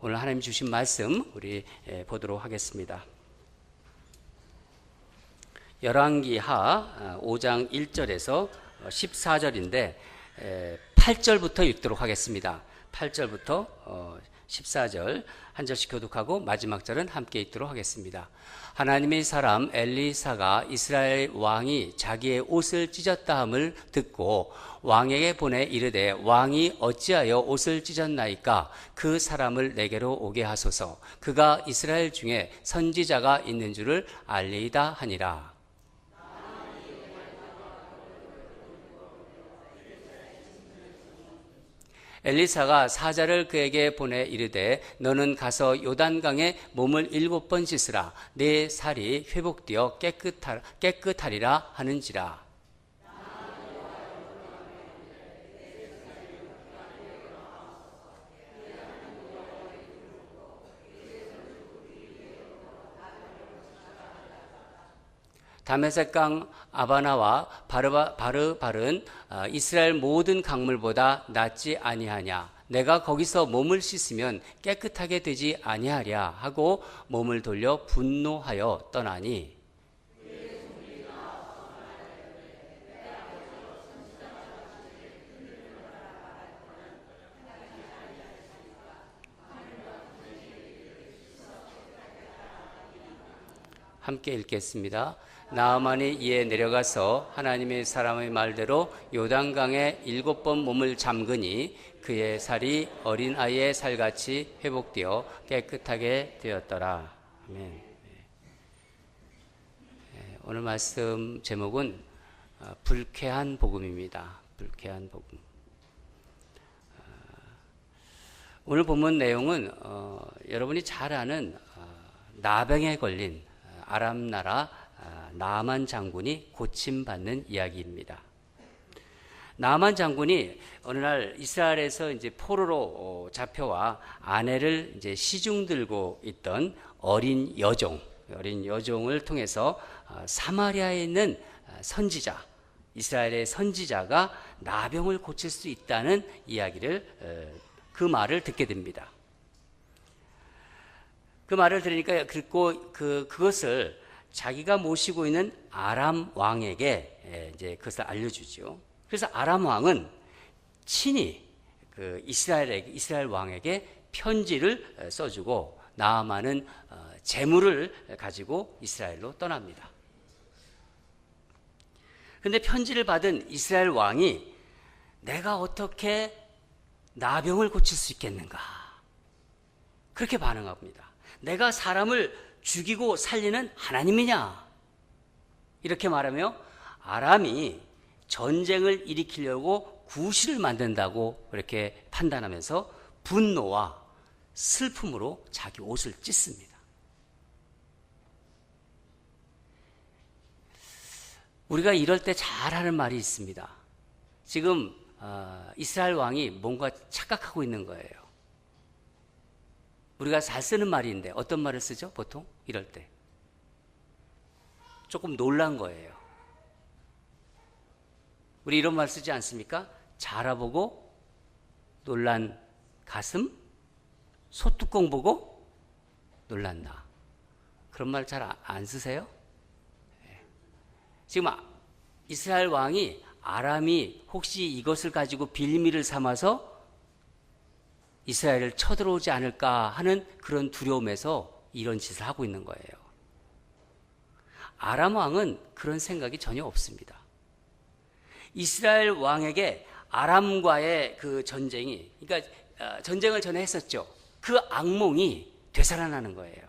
오늘 하나님 주신 말씀 우리 보도록 하겠습니다. 열왕기하 5장 1절에서 14절인데 8절부터 읽도록 하겠습니다. 8절부터 14절 한 절씩 교독하고 마지막 절은 함께 읽도록 하겠습니다. 하나님의 사람 엘리사가 이스라엘 왕이 자기의 옷을 찢었다함을 듣고 왕에게 보내 이르되 왕이 어찌하여 옷을 찢었나이까? 그 사람을 내게로 오게 하소서. 그가 이스라엘 중에 선지자가 있는 줄을 알리이다 하니라. 엘리사가 사자를 그에게 보내 이르되 너는 가서 요단강에 몸을 7번 씻으라. 내 살이 회복되어 깨끗하리라 하는지라. 다메섹강 아바나와 바르발은 이스라엘 모든 강물보다 낫지 아니하냐? 내가 거기서 몸을 씻으면 깨끗하게 되지 아니하랴 하고 몸을 돌려 분노하여 떠나니 함께 읽겠습니다. 나아만이 이에 내려가서 하나님의 사람의 말대로 요단강에 7번 몸을 잠그니 그의 살이 어린아이의 살같이 회복되어 깨끗하게 되었더라. 아멘. 오늘 말씀 제목은 불쾌한 복음입니다. 불쾌한 복음. 오늘 본문 내용은 여러분이 잘 아는 나병에 걸린 아람 나라 나만 장군이 고침받는 이야기입니다. 나만 장군이 어느 날 이스라엘에서 이제 포로로 잡혀와 아내를 이제 시중 들고 있던 어린 여종을 통해서 사마리아에 있는 선지자, 이스라엘의 선지자가 나병을 고칠 수 있다는 이야기를 그 말을 듣게 됩니다. 그 말을 들으니까 그것을 자기가 모시고 있는 아람 왕에게 이제 그것을 알려주죠. 그래서 아람 왕은 친히 그 이스라엘 왕에게 편지를 써주고 나아만은 재물을 가지고 이스라엘로 떠납니다. 그런데 편지를 받은 이스라엘 왕이 내가 어떻게 나병을 고칠 수 있겠는가? 그렇게 반응합니다. 내가 사람을 죽이고 살리는 하나님이냐? 이렇게 말하며 아람이 전쟁을 일으키려고 구실을 만든다고 그렇게 판단하면서 분노와 슬픔으로 자기 옷을 찢습니다. 우리가 이럴 때 잘하는 말이 있습니다. 지금 이스라엘 왕이 뭔가 착각하고 있는 거예요. 우리가 잘 쓰는 말인데 어떤 말을 쓰죠? 보통 이럴 때 조금 놀란 거예요. 우리 이런 말 쓰지 않습니까? 자라보고 놀란 가슴, 소뚜껑 보고 놀란 나. 그런 말 잘 안 쓰세요? 지금 이스라엘 왕이 아람이 혹시 이것을 가지고 빌미를 삼아서 이스라엘을 쳐들어오지 않을까 하는 그런 두려움에서 이런 짓을 하고 있는 거예요. 아람 왕은 그런 생각이 전혀 없습니다. 이스라엘 왕에게 아람과의 그 전쟁이, 그러니까 전쟁을 전에 했었죠. 그 악몽이 되살아나는 거예요.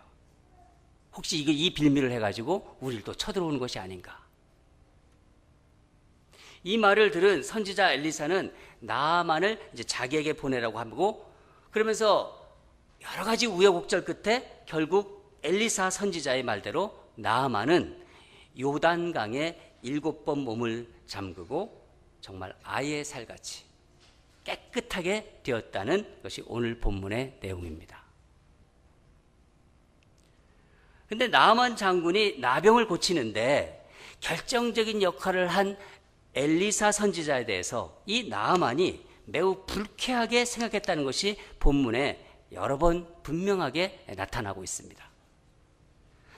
혹시 이 빌미를 해가지고 우리를 또 쳐들어오는 것이 아닌가. 이 말을 들은 선지자 엘리사는 나아만을 이제 자기에게 보내라고 하고 그러면서 여러 가지 우여곡절 끝에 결국 엘리사 선지자의 말대로 나아만은 요단강에 7번 몸을 잠그고 정말 아이의 살같이 깨끗하게 되었다는 것이 오늘 본문의 내용입니다. 그런데 나아만 장군이 나병을 고치는데 결정적인 역할을 한 엘리사 선지자에 대해서 이 나아만이 매우 불쾌하게 생각했다는 것이 본문의 여러 번 분명하게 나타나고 있습니다.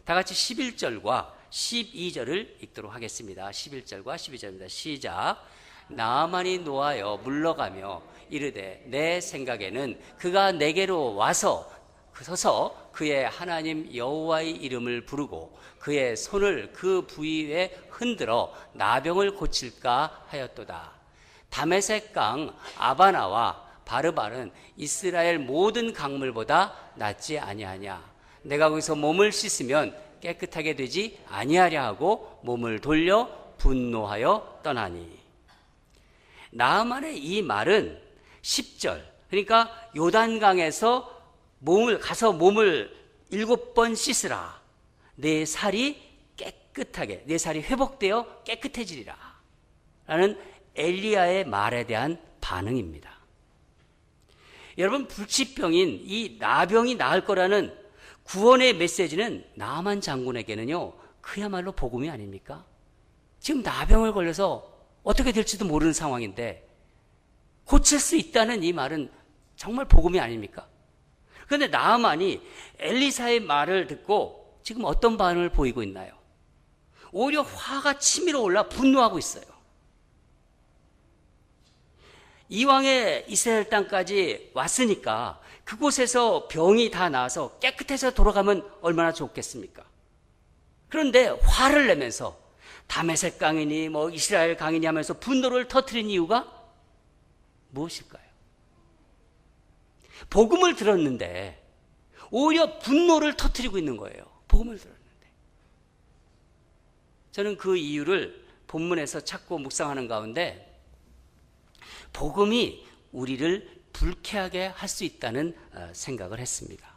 다 같이 11절과 12절을 읽도록 하겠습니다. 11절과 12절입니다. 시작. 나아만이 노하여 물러가며 이르되 내 생각에는 그가 내게로 와서 서서 그의 하나님 여호와의 이름을 부르고 그의 손을 그 부위에 흔들어 나병을 고칠까 하였도다. 다메섹 강 아바나와 바르바는 이스라엘 모든 강물보다 낫지 아니하냐. 내가 거기서 몸을 씻으면 깨끗하게 되지 아니하랴 하고 몸을 돌려 분노하여 떠나니. 나아만의 이 말은 10절, 그러니까 요단강에서 몸을 7번 씻으라. 내 살이 깨끗하게, 내 살이 회복되어 깨끗해지리라 라는 엘리야의 말에 대한 반응입니다. 여러분, 불치병인 이 나병이 나을 거라는 구원의 메시지는 나만 장군에게는요, 그야말로 복음이 아닙니까? 지금 나병을 걸려서 어떻게 될지도 모르는 상황인데 고칠 수 있다는 이 말은 정말 복음이 아닙니까? 그런데 나아만이 엘리사의 말을 듣고 지금 어떤 반응을 보이고 있나요? 오히려 화가 치밀어 올라 분노하고 있어요. 이왕에 이스라엘 땅까지 왔으니까 그곳에서 병이 다 나아서 깨끗해서 돌아가면 얼마나 좋겠습니까? 그런데 화를 내면서 다메섹 강이니 이스라엘 강이니 하면서 분노를 터뜨린 이유가 무엇일까요? 복음을 들었는데 오히려 분노를 터뜨리고 있는 거예요. 복음을 들었는데. 저는 그 이유를 본문에서 찾고 묵상하는 가운데 복음이 우리를 불쾌하게 할 수 있다는 생각을 했습니다.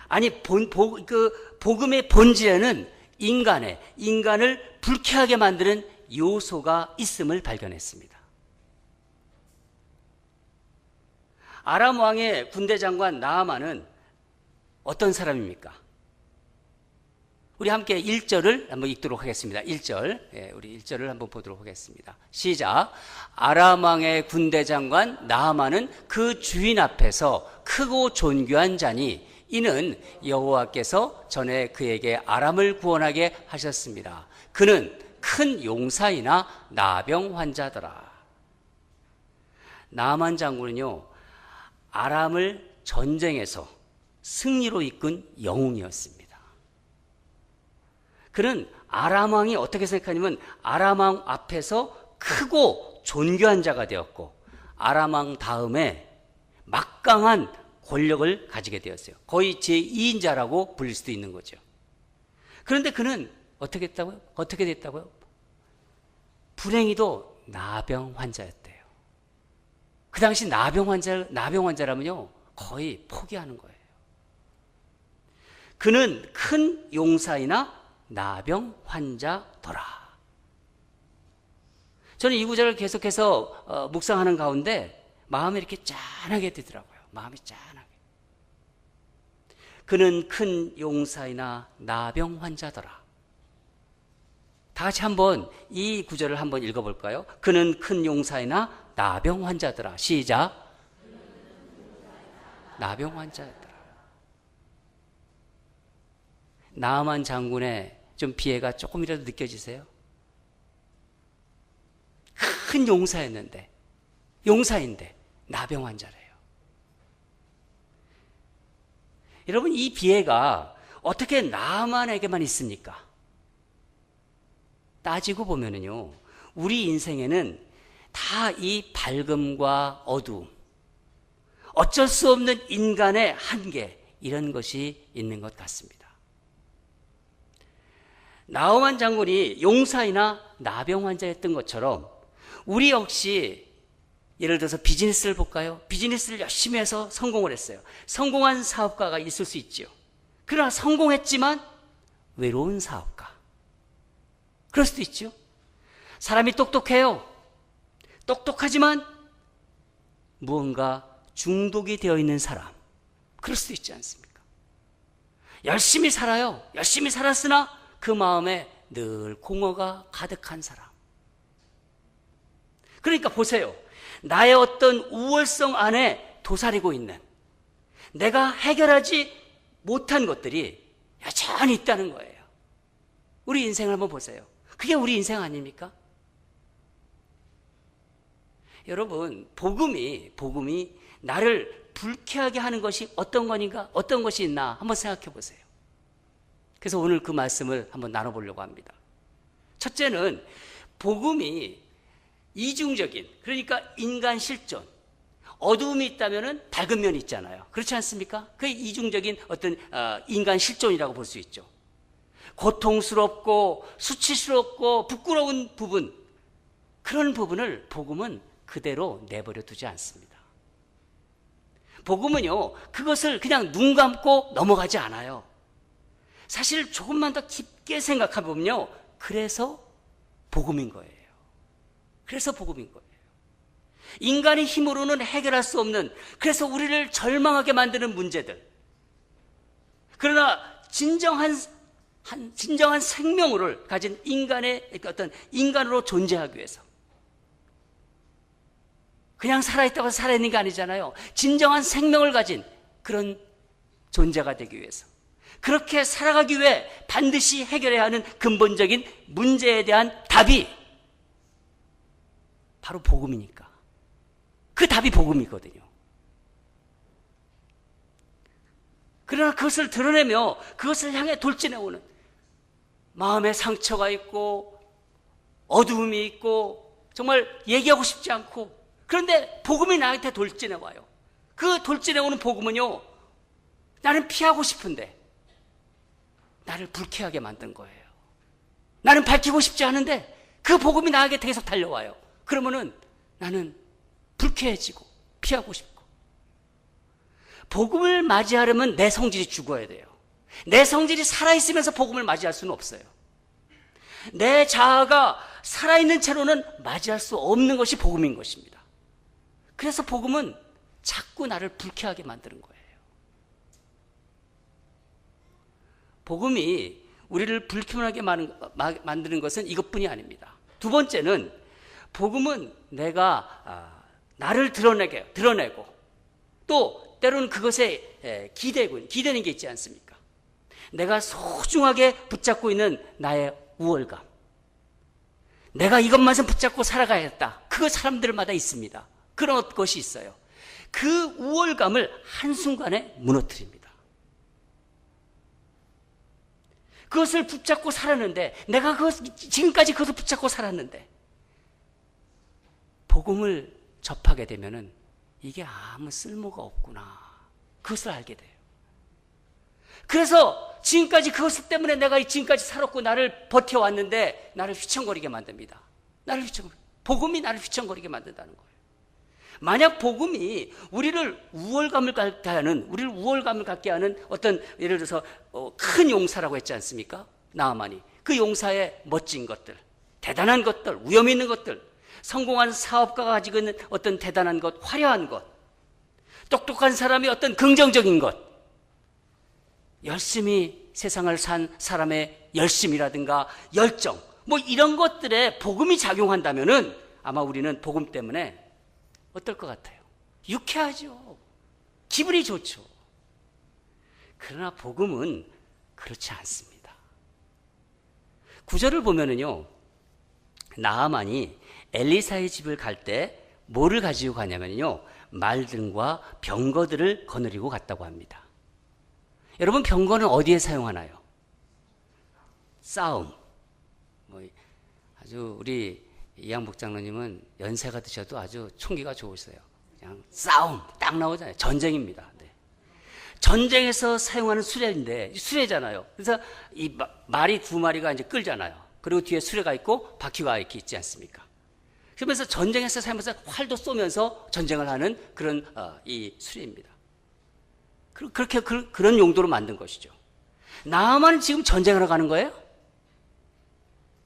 아니, 복음의 본질에는 인간을 불쾌하게 만드는 요소가 있음을 발견했습니다. 아람 왕의 군대 장관 나아만은 어떤 사람입니까? 우리 함께 1절을 한번 읽도록 하겠습니다. 1절, 우리 1절을 한번 보도록 하겠습니다. 시작. 아람 왕의 군대 장관 나아만은 그 주인 앞에서 크고 존귀한 자니 이는 여호와께서 전에 그에게 아람을 구원하게 하셨습니다. 그는 큰 용사이나 나병 환자더라. 나아만 장군은요, 아람을 전쟁에서 승리로 이끈 영웅이었습니다. 그는 아람 왕이 어떻게 생각하냐면 아람 왕 앞에서 크고 존귀한 자가 되었고 아람 왕 다음에 막강한 권력을 가지게 되었어요. 거의 제2인자라고 불릴 수도 있는 거죠. 그런데 그는 어떻게 됐다고요? 불행히도 나병 환자였대요. 그 당시 나병 환자라면요, 거의 포기하는 거예요. 그는 큰 용사이나 나병 환자더라. 저는 이 구절을 계속해서 묵상하는 가운데 마음이 이렇게 짠하게 되더라고요. 마음이 짠하게. 그는 큰 용사이나 나병 환자더라. 다 같이 한번 이 구절을 한번 읽어볼까요? 그는 큰 용사이나 나병 환자더라. 시작. 나병 환자였더라. 나아만 장군의 좀 비애가 조금이라도 느껴지세요? 큰 용사인데 나병 환자래요. 여러분, 이 비애가 어떻게 나아만에게만 있습니까? 따지고 보면은요, 우리 인생에는 다 이 밝음과 어두움, 어쩔 수 없는 인간의 한계, 이런 것이 있는 것 같습니다. 나아만 장군이 용사이나 나병 환자였던 것처럼 우리 역시 예를 들어서 비즈니스를 볼까요? 비즈니스를 열심히 해서 성공을 했어요. 성공한 사업가가 있을 수 있죠. 그러나 성공했지만 외로운 사업가. 그럴 수도 있죠. 사람이 똑똑해요. 똑똑하지만 무언가 중독이 되어 있는 사람. 그럴 수도 있지 않습니까? 열심히 살아요. 열심히 살았으나 그 마음에 늘 공허가 가득한 사람. 그러니까 보세요. 나의 어떤 우월성 안에 도사리고 있는, 내가 해결하지 못한 것들이 여전히 있다는 거예요. 우리 인생을 한번 보세요. 그게 우리 인생 아닙니까? 여러분, 복음이 나를 불쾌하게 하는 것이 어떤 거인가, 어떤 것이 있나 한번 생각해 보세요. 그래서 오늘 그 말씀을 한번 나눠보려고 합니다. 첫째는 복음이 이중적인, 그러니까 인간 실존, 어두움이 있다면 밝은 면이 있잖아요. 그렇지 않습니까? 그게 이중적인 어떤 인간 실존이라고 볼 수 있죠. 고통스럽고 수치스럽고 부끄러운 부분, 그런 부분을 복음은 그대로 내버려 두지 않습니다. 복음은요, 그것을 그냥 눈 감고 넘어가지 않아요. 사실 조금만 더 깊게 생각해 보면요, 그래서 복음인 거예요. 그래서 복음인 거예요. 인간의 힘으로는 해결할 수 없는, 그래서 우리를 절망하게 만드는 문제들, 그러나 진정한 생명을 가진 인간의 어떤 인간으로 존재하기 위해서, 그냥 살아있다고 살아있는 게 아니잖아요. 진정한 생명을 가진 그런 존재가 되기 위해서, 그렇게 살아가기 위해 반드시 해결해야 하는 근본적인 문제에 대한 답이 바로 복음이니까. 그 답이 복음이거든요. 그러나 그것을 드러내며 그것을 향해 돌진해오는 마음에 상처가 있고 어두움이 있고 정말 얘기하고 싶지 않고, 그런데 복음이 나한테 돌진해와요. 그 돌진해오는 복음은요, 나는 피하고 싶은데 나를 불쾌하게 만든 거예요. 나는 밝히고 싶지 않은데 그 복음이 나에게 계속 달려와요. 그러면은 나는 불쾌해지고 피하고 싶고. 복음을 맞이하려면 내 성질이 죽어야 돼요. 내 성질이 살아있으면서 복음을 맞이할 수는 없어요. 내 자아가 살아있는 채로는 맞이할 수 없는 것이 복음인 것입니다. 그래서 복음은 자꾸 나를 불쾌하게 만드는 거예요. 복음이 우리를 불쾌하게 만드는 것은 이것뿐이 아닙니다. 두 번째는, 복음은 내가 나를 드러내고 또 때로는 그것에 기대는 게 있지 않습니까? 내가 소중하게 붙잡고 있는 나의 우월감, 내가 이것만은 붙잡고 살아가야겠다, 그거 사람들마다 있습니다. 그런 것이 있어요. 그 우월감을 한순간에 무너뜨립니다. 그것을 붙잡고 살았는데, 내가 지금까지 그것을 붙잡고 살았는데 복음을 접하게 되면은 이게 아무 쓸모가 없구나, 그것을 알게 돼요. 그래서 지금까지 그것 때문에 내가 지금까지 살았고 나를 버텨왔는데 나를 휘청거리게 만듭니다. 복음이 나를 휘청거리게 만든다는 거예요. 만약 복음이 우리를 우월감을 갖게 하는 어떤, 예를 들어서 큰 용사라고 했지 않습니까? 나아만이 그 용사의 멋진 것들, 대단한 것들, 위험 있는 것들, 성공한 사업가가 가지고 있는 어떤 대단한 것, 화려한 것, 똑똑한 사람의 어떤 긍정적인 것, 열심히 세상을 산 사람의 열심이라든가 열정, 뭐 이런 것들에 복음이 작용한다면은 아마 우리는 복음 때문에 어떨 것 같아요? 유쾌하죠. 기분이 좋죠. 그러나 복음은 그렇지 않습니다. 9절을 보면은요, 나아만이 엘리사의 집을 갈 때 뭐를 가지고 가냐면요, 말들과 병거들을 거느리고 갔다고 합니다. 여러분, 병거는 어디에 사용하나요? 싸움. 아주 우리 이양복 장로님은 연세가 드셔도 아주 총기가 좋으세요. 그냥 싸움 딱 나오잖아요. 전쟁입니다. 네. 전쟁에서 사용하는 수레잖아요. 그래서 이 말이 두 마리가 이제 끌잖아요. 그리고 뒤에 수레가 있고 바퀴가 이렇게 있지 않습니까? 그러면서 전쟁에서 사용해서 활도 쏘면서 전쟁을 하는 그런 이 수레입니다. 그렇게 그런 용도로 만든 것이죠. 나만 지금 전쟁하러 가는 거예요?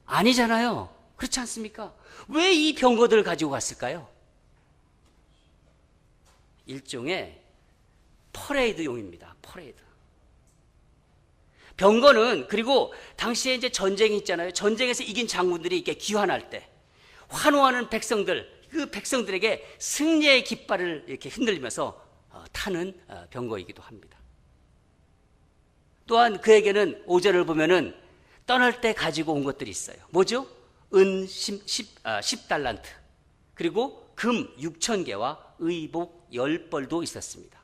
아니잖아요. 그렇지 않습니까? 왜 이 병거들을 가지고 갔을까요? 일종의 퍼레이드용입니다. 퍼레이드. 병거는, 그리고 당시에 이제 전쟁이 있잖아요. 전쟁에서 이긴 장군들이 이렇게 귀환할 때 환호하는 백성들, 그 백성들에게 승리의 깃발을 이렇게 흔들면서 타는 병거이기도 합니다. 또한 그에게는 5절을 보면은 떠날 때 가지고 온 것들이 있어요. 뭐죠? 은 10달란트, 그리고 금 6,000개와 의복 10벌도 있었습니다.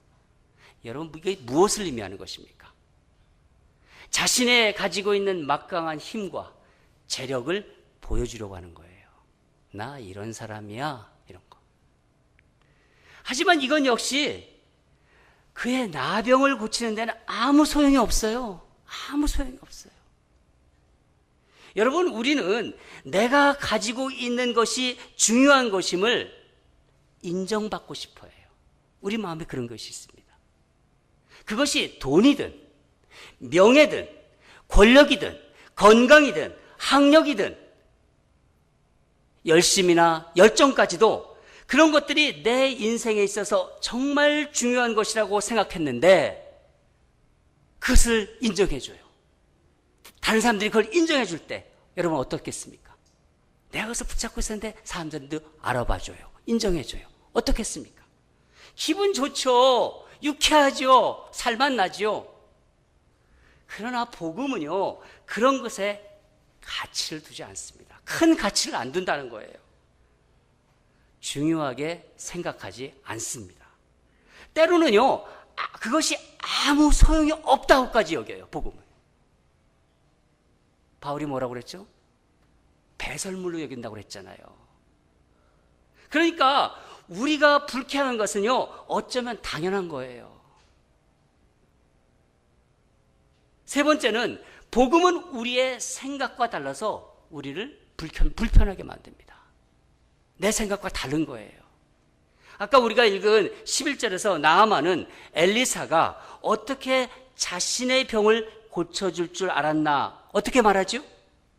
여러분, 이게 무엇을 의미하는 것입니까? 자신의 가지고 있는 막강한 힘과 재력을 보여주려고 하는 거예요. 나 이런 사람이야, 이런 거. 하지만 이건 역시 그의 나병을 고치는 데는 아무 소용이 없어요. 아무 소용이 없어요. 여러분, 우리는 내가 가지고 있는 것이 중요한 것임을 인정받고 싶어 해요. 우리 마음에 그런 것이 있습니다. 그것이 돈이든 명예든 권력이든 건강이든 학력이든 열심이나 열정까지도 그런 것들이 내 인생에 있어서 정말 중요한 것이라고 생각했는데 그것을 인정해줘요. 다른 사람들이 그걸 인정해줄 때 여러분 어떻겠습니까? 내가 그것을 붙잡고 있었는데 사람들도 알아봐줘요. 인정해줘요. 어떻겠습니까? 기분 좋죠. 유쾌하죠. 살만 나죠. 그러나 복음은요, 그런 것에 가치를 두지 않습니다. 큰 가치를 안 둔다는 거예요. 중요하게 생각하지 않습니다. 때로는요, 그것이 아무 소용이 없다고까지 여겨요, 복음은. 바울이 뭐라고 그랬죠? 배설물로 여긴다고 그랬잖아요. 그러니까 우리가 불쾌한 것은요, 어쩌면 당연한 거예요. 세 번째는 복음은 우리의 생각과 달라서 우리를 불편하게 만듭니다. 내 생각과 다른 거예요. 아까 우리가 읽은 11절에서 나아만은 엘리사가 어떻게 자신의 병을 고쳐줄 줄 알았나, 어떻게 말하죠?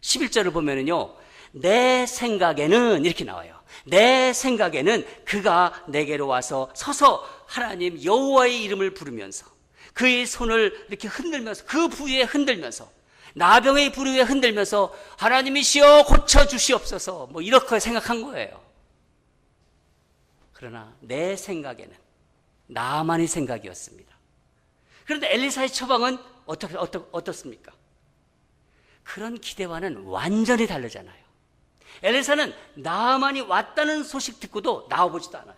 11절을 보면은요, 내 생각에는 이렇게 나와요. 내 생각에는 그가 내게로 와서 서서 하나님 여호와의 이름을 부르면서 그의 손을 이렇게 흔들면서 그 부위에 흔들면서 나병의 부위에 흔들면서 하나님이시여 고쳐주시옵소서 뭐 이렇게 생각한 거예요. 그러나 내 생각에는 나만의 생각이었습니다. 그런데 엘리사의 처방은 어떻습니까? 그런 기대와는 완전히 다르잖아요. 엘리사는 나만이 왔다는 소식 듣고도 나와보지도 않아요.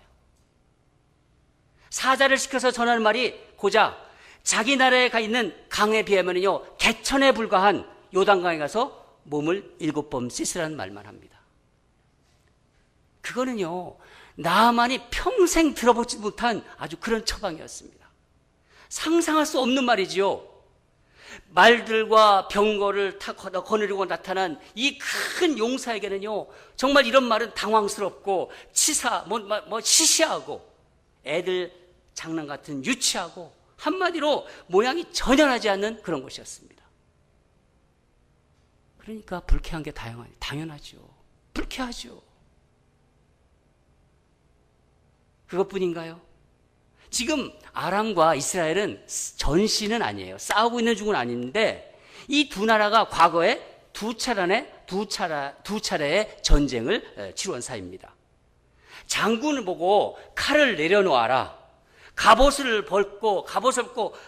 사자를 시켜서 전하는 말이 고작 자기 나라에 가 있는 강에 비하면요, 개천에 불과한 요단강에 가서 몸을 7번 씻으라는 말만 합니다. 그거는요, 나만이 평생 들어보지 못한 아주 그런 처방이었습니다. 상상할 수 없는 말이지요. 말들과 병거를 타 거느리고 나타난 이 큰 용사에게는요, 정말 이런 말은 당황스럽고 시시하고 애들 장난 같은 유치하고 한마디로 모양이 전혀 나지 않는 그런 것이었습니다. 그러니까 불쾌한 게 당연하죠. 불쾌하죠. 그것뿐인가요? 지금 아람과 이스라엘은 전시는 아니에요. 싸우고 있는 중은 아닌데 이 두 나라가 과거에 두 차례의 전쟁을 치루한 사이입니다. 장군을 보고 칼을 내려놓아라, 갑옷을 벗고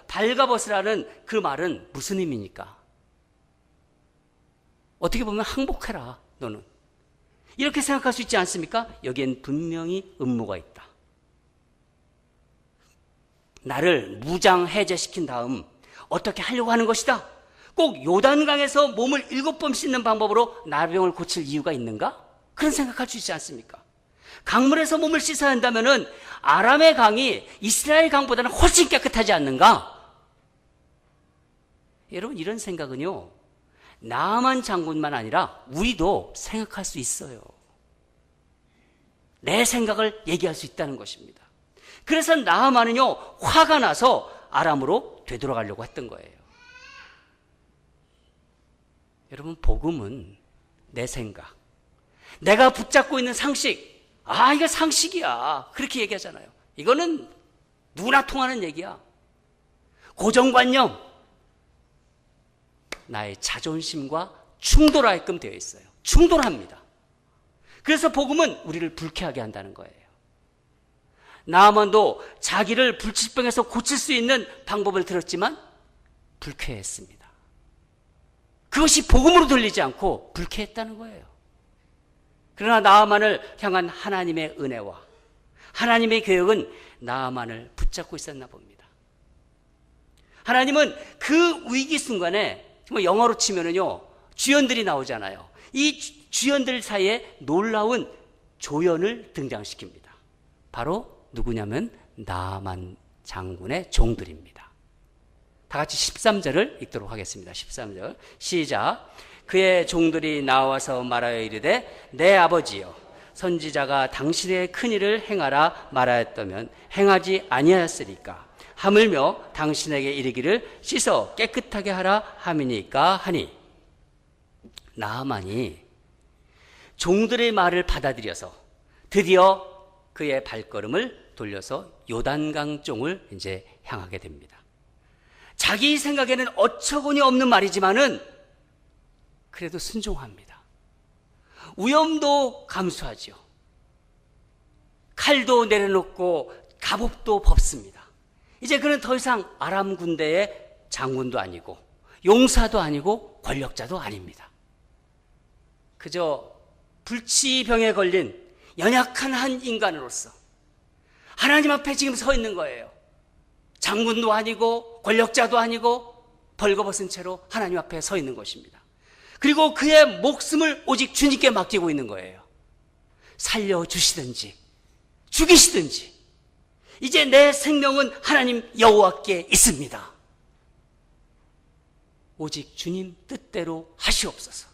발갑옷을 하는 그 말은 무슨 의미입니까? 어떻게 보면 항복해라 너는, 이렇게 생각할 수 있지 않습니까? 여기엔 분명히 음모가 있다. 나를 무장 해제시킨 다음 어떻게 하려고 하는 것이다. 꼭 요단강에서 몸을 7번 씻는 방법으로 나병을 고칠 이유가 있는가? 그런 생각할 수 있지 않습니까? 강물에서 몸을 씻어야 한다면 아람의 강이 이스라엘 강보다는 훨씬 깨끗하지 않는가? 여러분, 이런 생각은요, 나만 장군만 아니라 우리도 생각할 수 있어요. 내 생각을 얘기할 수 있다는 것입니다. 그래서 나아만은요, 화가 나서 아람으로 되돌아가려고 했던 거예요. 여러분, 복음은 내 생각, 내가 붙잡고 있는 상식, 이거 상식이야, 그렇게 얘기하잖아요. 이거는 누구나 통하는 얘기야. 고정관념, 나의 자존심과 충돌하게끔 되어 있어요. 충돌합니다. 그래서 복음은 우리를 불쾌하게 한다는 거예요. 나아만도 자기를 불치병에서 고칠 수 있는 방법을 들었지만 불쾌했습니다. 그것이 복음으로 들리지 않고 불쾌했다는 거예요. 그러나 나아만을 향한 하나님의 은혜와 하나님의 계획은 나아만을 붙잡고 있었나 봅니다. 하나님은 그 위기 순간에, 정말 영어로 치면은요, 주연들이 나오잖아요. 이 주연들 사이에 놀라운 조연을 등장시킵니다. 바로 누구냐면 나아만 장군의 종들입니다. 다 같이 13절을 읽도록 하겠습니다. 13절 시작. 그의 종들이 나와서 말하여 이르되 내 아버지여, 선지자가 당신의 큰일을 행하라 말하였다면 행하지 아니하였으리까? 하물며 당신에게 이르기를 씻어 깨끗하게 하라 함이니까 하니. 나아만이 종들의 말을 받아들여서 드디어 그의 발걸음을 돌려서 요단강 쪽을 이제 향하게 됩니다. 자기 생각에는 어처구니 없는 말이지만은 그래도 순종합니다. 위험도 감수하죠. 칼도 내려놓고 갑옷도 벗습니다. 이제 그는 더 이상 아람 군대의 장군도 아니고 용사도 아니고 권력자도 아닙니다. 그저 불치병에 걸린 연약한 한 인간으로서 하나님 앞에 지금 서 있는 거예요. 장군도 아니고 권력자도 아니고 벌거벗은 채로 하나님 앞에 서 있는 것입니다. 그리고 그의 목숨을 오직 주님께 맡기고 있는 거예요. 살려주시든지 죽이시든지 이제 내 생명은 하나님 여호와께 있습니다. 오직 주님 뜻대로 하시옵소서.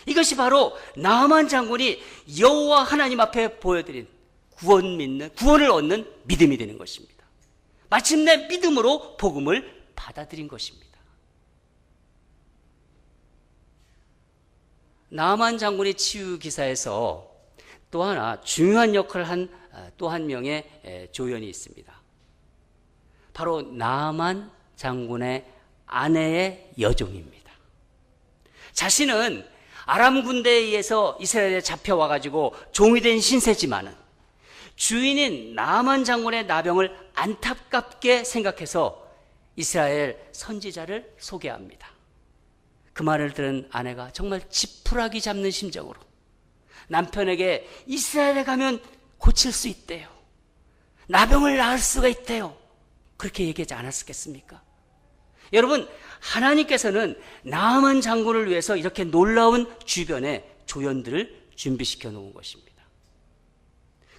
이것이 바로 나아만 장군이 여호와 하나님 앞에 보여드린 구원을 얻는 믿음이 되는 것입니다. 마침내 믿음으로 복음을 받아들인 것입니다. 나아만 장군의 치유 기사에서 또 하나 중요한 역할을 한 또 한 명의 조연이 있습니다. 바로 나아만 장군의 아내의 여종입니다. 자신은 아람 군대에 의해서 이스라엘에 잡혀와가지고 종이 된 신세지만은 주인인 나아만 장군의 나병을 안타깝게 생각해서 이스라엘 선지자를 소개합니다. 그 말을 들은 아내가 정말 지푸라기 잡는 심정으로 남편에게 이스라엘에 가면 고칠 수 있대요. 나병을 나을 수가 있대요. 그렇게 얘기하지 않았겠습니까? 여러분, 하나님께서는 나아만 장군을 위해서 이렇게 놀라운 주변에 조연들을 준비시켜 놓은 것입니다.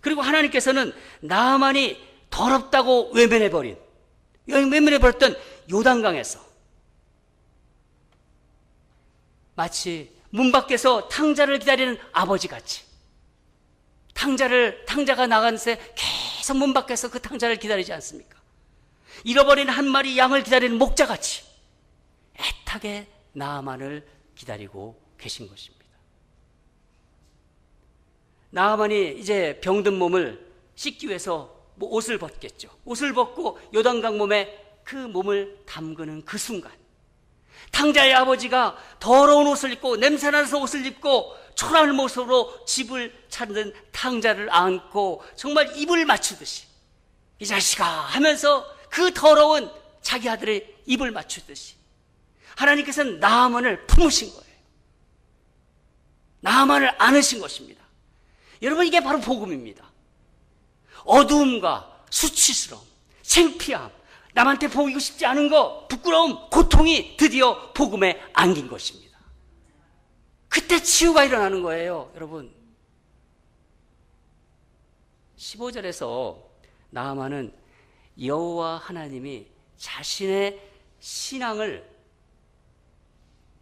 그리고 하나님께서는 나아만이 더럽다고 외면해버렸던 요단강에서 마치 문 밖에서 탕자를 기다리는 아버지같이 탕자가 나간 새 계속 문 밖에서 그 탕자를 기다리지 않습니까? 잃어버린 한 마리 양을 기다리는 목자같이 애타게 나아만을 기다리고 계신 것입니다. 나아만이 이제 병든 몸을 씻기 위해서 옷을 벗겠죠. 옷을 벗고 요단강 몸에 그 몸을 담그는 그 순간 탕자의 아버지가 더러운 옷을 입고 냄새나서 옷을 입고 초라한 모습으로 집을 찾는 탕자를 안고 정말 입을 맞추듯이 이 자식아 하면서 그 더러운 자기 아들의 입을 맞추듯이 하나님께서는 나아만을 품으신 거예요. 나아만을 안으신 것입니다. 여러분, 이게 바로 복음입니다. 어두움과 수치스러움, 창피함, 남한테 보이고 싶지 않은 거, 부끄러움, 고통이 드디어 복음에 안긴 것입니다. 그때 치유가 일어나는 거예요, 여러분. 15절에서 나아만은 여호와 하나님이 자신의 신앙을,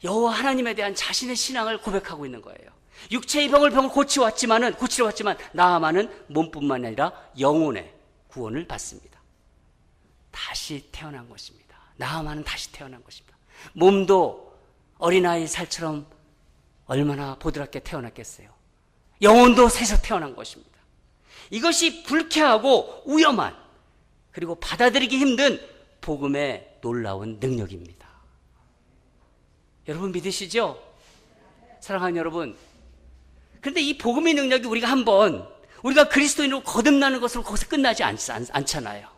여호와 하나님에 대한 자신의 신앙을 고백하고 있는 거예요. 육체의 병을 고치러 왔지만 나아만은 몸뿐만 아니라 영혼의 구원을 받습니다. 다시 태어난 것입니다. 나아만은 다시 태어난 것입니다. 몸도 어린아이 살처럼 얼마나 보드랍게 태어났겠어요. 영혼도 새서 태어난 것입니다. 이것이 불쾌하고 위험한, 그리고 받아들이기 힘든 복음의 놀라운 능력입니다. 여러분 믿으시죠? 사랑하는 여러분, 그런데 이 복음의 능력이 우리가 그리스도인으로 거듭나는 것으로 거기서 끝나지 않잖아요.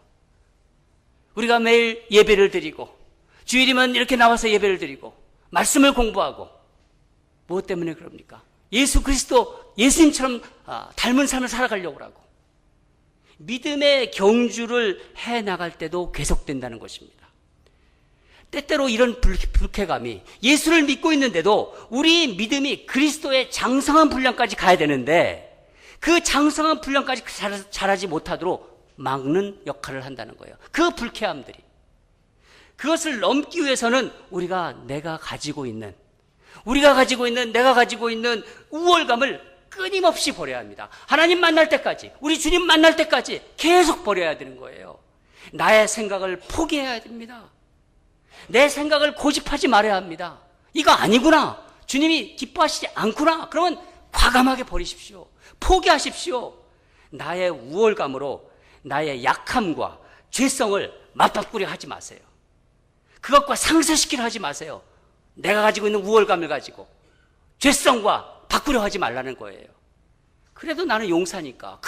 우리가 매일 예배를 드리고 주일이면 이렇게 나와서 예배를 드리고 말씀을 공부하고 무엇 때문에 그럽니까? 예수 그리스도 예수님처럼 닮은 삶을 살아가려고 하고 믿음의 경주를 해나갈 때도 계속된다는 것입니다. 때때로 이런 불쾌감이 예수를 믿고 있는데도 우리 믿음이 그리스도의 장성한 분량까지 가야 되는데 그 장성한 분량까지 자라지 못하도록 막는 역할을 한다는 거예요. 그 불쾌함들이. 그것을 넘기 위해서는 내가 가지고 있는 우월감을 끊임없이 버려야 합니다. 하나님 만날 때까지, 우리 주님 만날 때까지 계속 버려야 되는 거예요. 나의 생각을 포기해야 됩니다. 내 생각을 고집하지 말아야 합니다. 이거 아니구나. 주님이 기뻐하시지 않구나. 그러면 과감하게 버리십시오. 포기하십시오. 나의 우월감으로 나의 약함과 죄성을 맞바꾸려 하지 마세요. 그것과 상쇄시키려 하지 마세요. 내가 가지고 있는 우월감을 가지고 죄성과 바꾸려 하지 말라는 거예요. 그래도 나는 용사니까,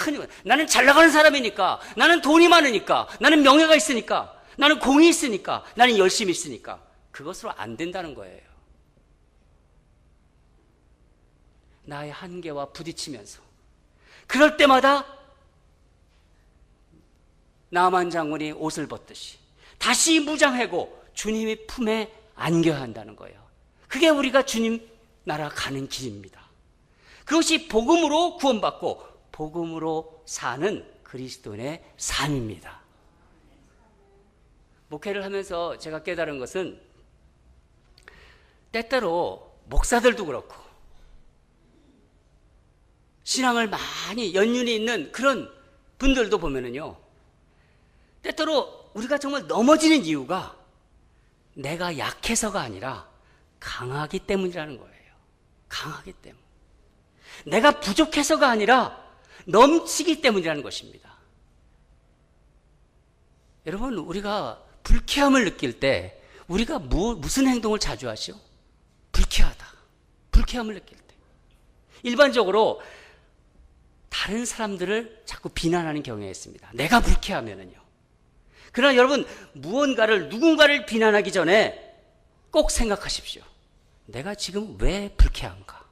나는 잘 나가는 사람이니까, 나는 돈이 많으니까, 나는 명예가 있으니까, 나는 공이 있으니까, 나는 열심히 있으니까 그것으로 안 된다는 거예요. 나의 한계와 부딪히면서 그럴 때마다 나만 장군이 옷을 벗듯이 다시 무장하고 주님의 품에 안겨야 한다는 거예요. 그게 우리가 주님 나라 가는 길입니다. 그것이 복음으로 구원받고 복음으로 사는 그리스도인의 삶입니다. 목회를 하면서 제가 깨달은 것은 때때로 목사들도 그렇고 신앙을 많이 연륜이 있는 그런 분들도 보면은요, 때때로 우리가 정말 넘어지는 이유가 내가 약해서가 아니라 강하기 때문이라는 거예요. 강하기 때문. 내가 부족해서가 아니라 넘치기 때문이라는 것입니다. 여러분, 우리가 불쾌함을 느낄 때 우리가 무슨 행동을 자주 하죠? 불쾌하다. 불쾌함을 느낄 때. 일반적으로 다른 사람들을 자꾸 비난하는 경향이 있습니다. 내가 불쾌하면은요. 그러나 여러분, 누군가를 비난하기 전에 꼭 생각하십시오. 내가 지금 왜 불쾌한가?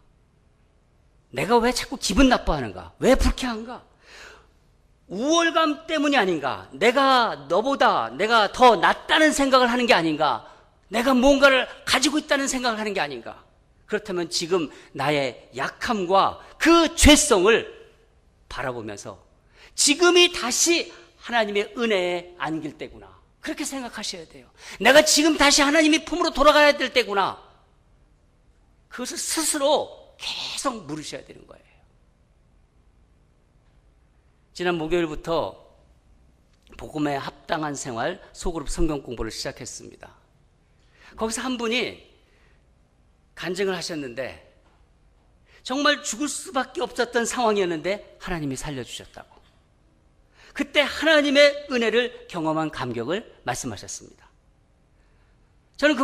내가 왜 자꾸 기분 나빠하는가? 왜 불쾌한가? 우월감 때문이 아닌가? 내가 더 낫다는 생각을 하는 게 아닌가? 내가 뭔가를 가지고 있다는 생각을 하는 게 아닌가? 그렇다면 지금 나의 약함과 그 죄성을 바라보면서 지금이 다시 하나님의 은혜에 안길 때구나. 그렇게 생각하셔야 돼요. 내가 지금 다시 하나님의 품으로 돌아가야 될 때구나. 그것을 스스로 계속 물으셔야 되는 거예요. 지난 목요일부터 복음에 합당한 생활 소그룹 성경 공부를 시작했습니다. 거기서 한 분이 간증을 하셨는데 정말 죽을 수밖에 없었던 상황이었는데 하나님이 살려주셨다고. 그때 하나님의 은혜를 경험한 감격을 말씀하셨습니다. 저는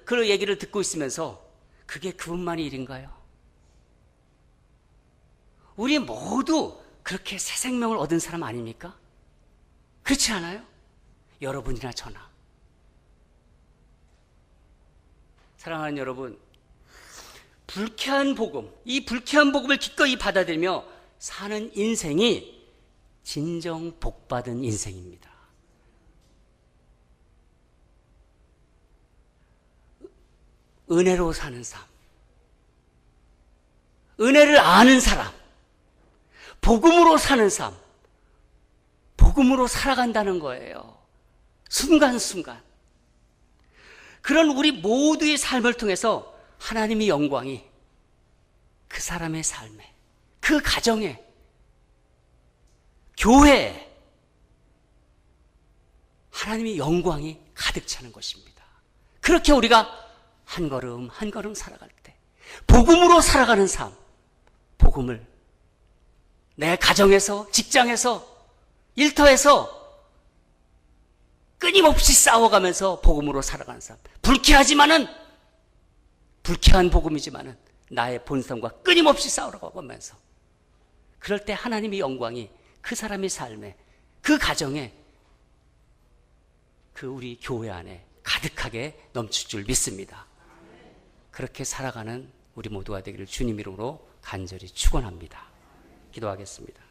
그 얘기를 듣고 있으면서 그게 그분만의 일인가요? 우리 모두 그렇게 새 생명을 얻은 사람 아닙니까? 그렇지 않아요? 여러분이나 저나. 사랑하는 여러분, 이 불쾌한 복음을 기꺼이 받아들이며 사는 인생이 진정 복받은 인생입니다. 은혜로 사는 삶, 은혜를 아는 사람, 복음으로 사는 삶, 복음으로 살아간다는 거예요. 순간순간. 그런 우리 모두의 삶을 통해서 하나님의 영광이 그 사람의 삶에, 그 가정에, 교회에 하나님의 영광이 가득 차는 것입니다. 그렇게 우리가 한 걸음 한 걸음 살아갈 때 복음으로 살아가는 삶, 복음을 내 가정에서, 직장에서, 일터에서 끊임없이 싸워가면서 복음으로 살아가는 삶. 불쾌한 복음이지만은 나의 본성과 끊임없이 싸우러가면서 그럴 때 하나님의 영광이 그 사람의 삶에, 그 가정에, 그 우리 교회 안에 가득하게 넘칠 줄 믿습니다. 그렇게 살아가는 우리 모두가 되기를 주님 이름으로 간절히 축원합니다. 기도하겠습니다.